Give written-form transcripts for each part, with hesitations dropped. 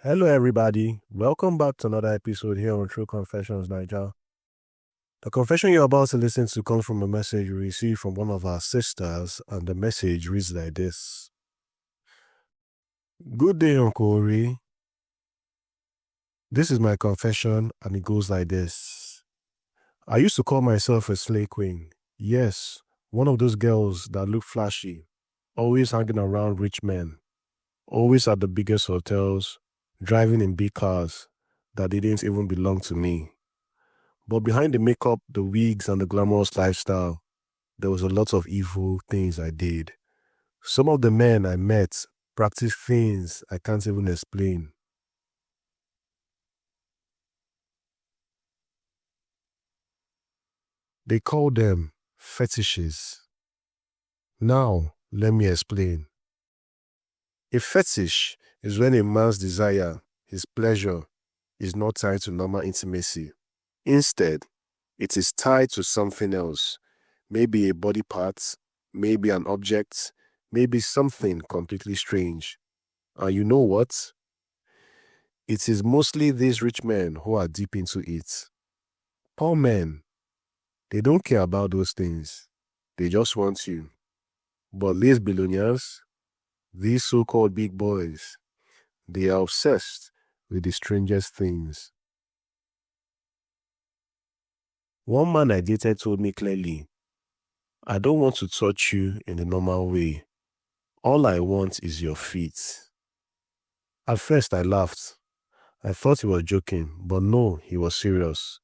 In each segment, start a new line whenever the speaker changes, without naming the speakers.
Hello, everybody. Welcome back to another episode here on True Confessions, Naija. The confession you're about to listen to comes from a message we received from one of our sisters, and the message reads like this. Good day, Uncle Ori. This is my confession, and it goes like this. I used to call myself a slay queen. Yes, one of those girls that look flashy, always hanging around rich men, always at the biggest hotels, driving in big cars that didn't even belong to me. But behind the makeup, the wigs, and the glamorous lifestyle, there was a lot of evil things I did. Some of the men I met practiced things I can't even explain. They call them fetishes. Now, let me explain. A fetish is when a man's desire, his pleasure, is not tied to normal intimacy. Instead, it is tied to something else, maybe a body part, maybe an object, maybe something completely strange. And you know what? It is mostly these rich men who are deep into it. Poor men, they don't care about those things. They just want you. But these billionaires, these so-called big boys, they are obsessed with the strangest things. One man I dated told me clearly, I don't want to touch you in the normal way. All I want is your feet. At first I laughed. I thought he was joking, but no, he was serious.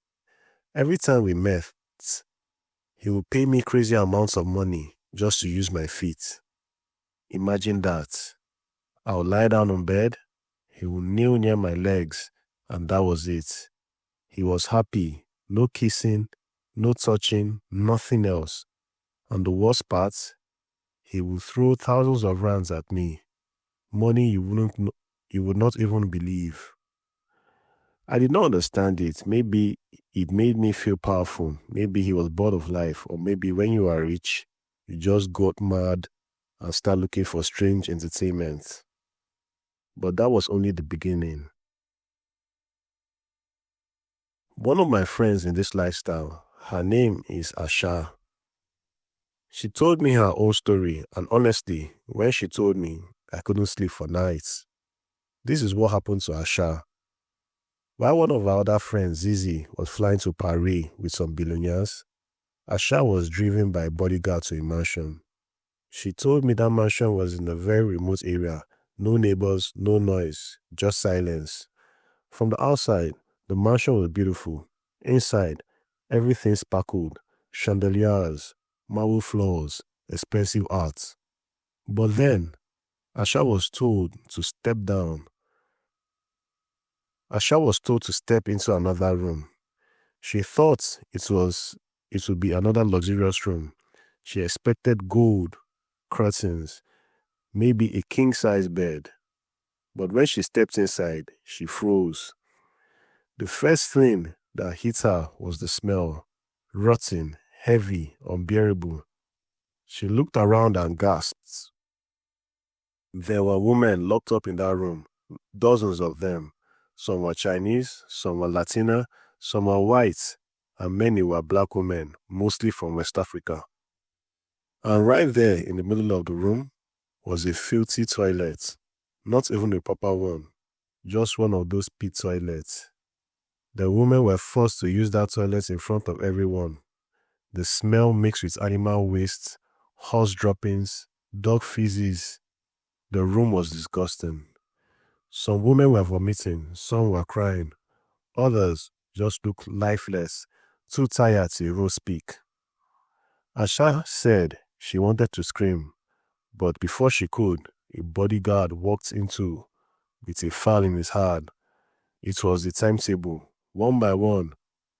Every time we met, he would pay me crazy amounts of money just to use my feet. Imagine that. I would lie down on bed, he would kneel near my legs, and that was it. He was happy, no kissing, no touching, nothing else. And the worst part, he would throw thousands of rands at me. Money you would not even believe. I did not understand it. Maybe it made me feel powerful. Maybe he was bored of life. Or maybe when you are rich, you just got mad and start looking for strange entertainment. But that was only the beginning. One of my friends in this lifestyle, her name is Asha. She told me her own story, and honestly, when she told me, I couldn't sleep for nights. This is what happened to Asha. While one of our other friends, Zizi, was flying to Paris with some billionaires, Asha was driven by a bodyguard to a mansion. She told me that mansion was in a very remote area, no neighbors, no noise, just silence. From the outside, the mansion was beautiful. Inside, everything sparkled, chandeliers, marble floors, expensive art. But then, Asha was told to step down. Asha was told to step into another room. She thought it would be another luxurious room. She expected gold, curtains, maybe a king-size bed. But when she stepped inside, she froze. The first thing that hit her was the smell, rotten, heavy, unbearable. She looked around and gasped. There were women locked up in that room, dozens of them. Some were Chinese, some were Latina, some were white, and many were black women, mostly from West Africa. And right there in the middle of the room was a filthy toilet. Not even a proper one, just one of those pit toilets. The women were forced to use that toilet in front of everyone. The smell mixed with animal waste, horse droppings, dog feces. The room was disgusting. Some women were vomiting, some were crying. Others just looked lifeless, too tired to even speak. Asha said she wanted to scream, but before she could, a bodyguard walked into with a file in his hand. It was the timetable. One by one,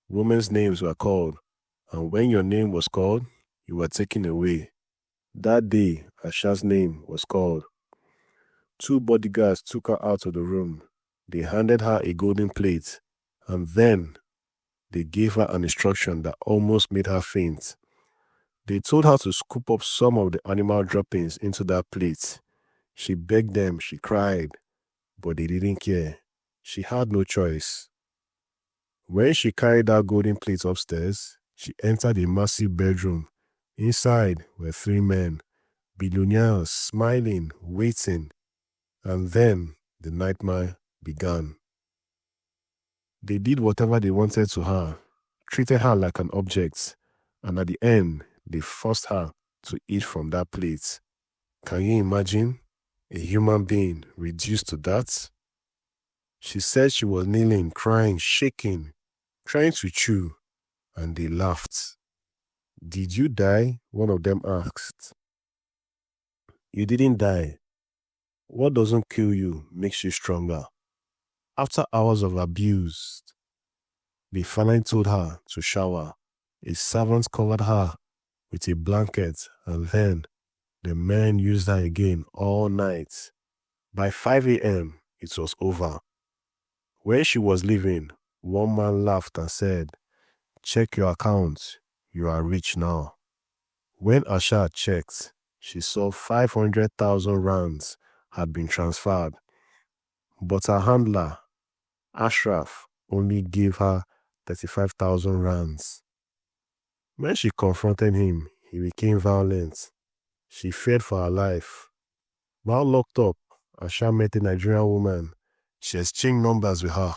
women's names were called, and when your name was called, you were taken away. That day, Asha's name was called. Two bodyguards took her out of the room. They handed her a golden plate, and then they gave her an instruction that almost made her faint. They told her to scoop up some of the animal droppings into that plate. She begged them, she cried, but they didn't care. She had no choice. When she carried that golden plate upstairs, she entered a massive bedroom. Inside were three men, billionaires, smiling, waiting. And then the nightmare began. They did whatever they wanted to her, treated her like an object, and at the end, they forced her to eat from that plate. Can you imagine a human being reduced to that? She said she was kneeling, crying, shaking, trying to chew, and they laughed. Did you die? One of them asked. You didn't die. What doesn't kill you makes you stronger. After hours of abuse, they finally told her to shower. A servant covered her with a blanket, and then the men used her again all night. By 5 a.m., it was over. When she was leaving, one man laughed and said, "Check your account. You are rich now." When Asha checked, she saw 500,000 rands had been transferred. But her handler, Ashraf, only gave her 35,000 rands. When she confronted him, he became violent. She feared for her life. While locked up, Asha met a Nigerian woman. She exchanged numbers with her.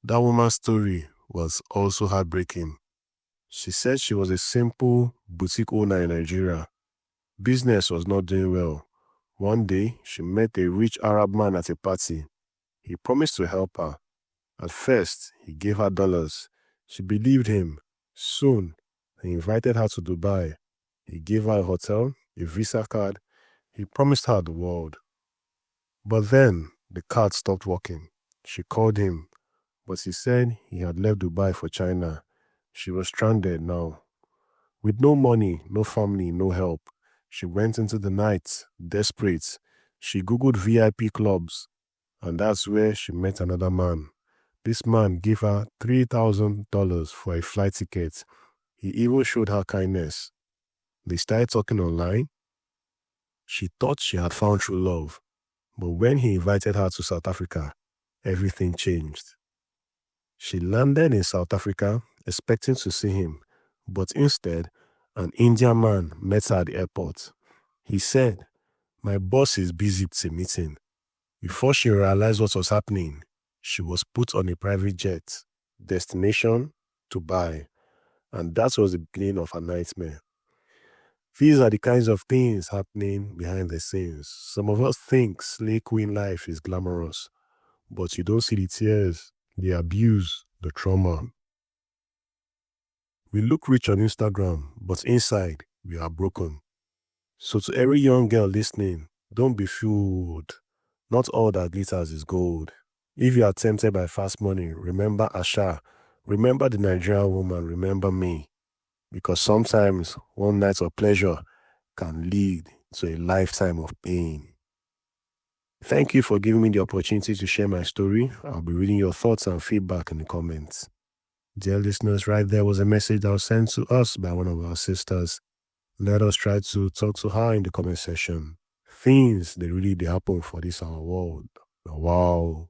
That woman's story was also heartbreaking. She said she was a simple boutique owner in Nigeria. Business was not doing well. One day, she met a rich Arab man at a party. He promised to help her. At first, he gave her dollars. She believed him. Soon, he invited her to Dubai. He gave her a hotel, a visa card. He promised her the world. But then, the card stopped working. She called him, but he said he had left Dubai for China. She was stranded now. With no money, no family, no help, she went into the night, desperate. She Googled VIP clubs, and that's where she met another man. This man gave her $3,000 for a flight ticket. He even showed her kindness. They started talking online. She thought she had found true love, but when he invited her to South Africa, everything changed. She landed in South Africa expecting to see him, but instead, an Indian man met her at the airport. He said, "My boss is busy with a meeting." Before she realized what was happening, she was put on a private jet, destination Dubai, and that was the beginning of her nightmare. These are the kinds of things happening behind the scenes. Some of us think slay queen life is glamorous, but you don't see the tears, the abuse, the trauma. We look rich on Instagram, but inside, we are broken. So to every young girl listening, don't be fooled. Not all that glitters is gold. If you are tempted by fast money, remember Asha. Remember the Nigerian woman. Remember me. Because sometimes one night of pleasure can lead to a lifetime of pain. Thank you for giving me the opportunity to share my story. I'll be reading your thoughts and feedback in the comments. Dear listeners, right there was a message that was sent to us by one of our sisters. Let us try to talk to her in the comment section. Things they really happen for this our world. Wow.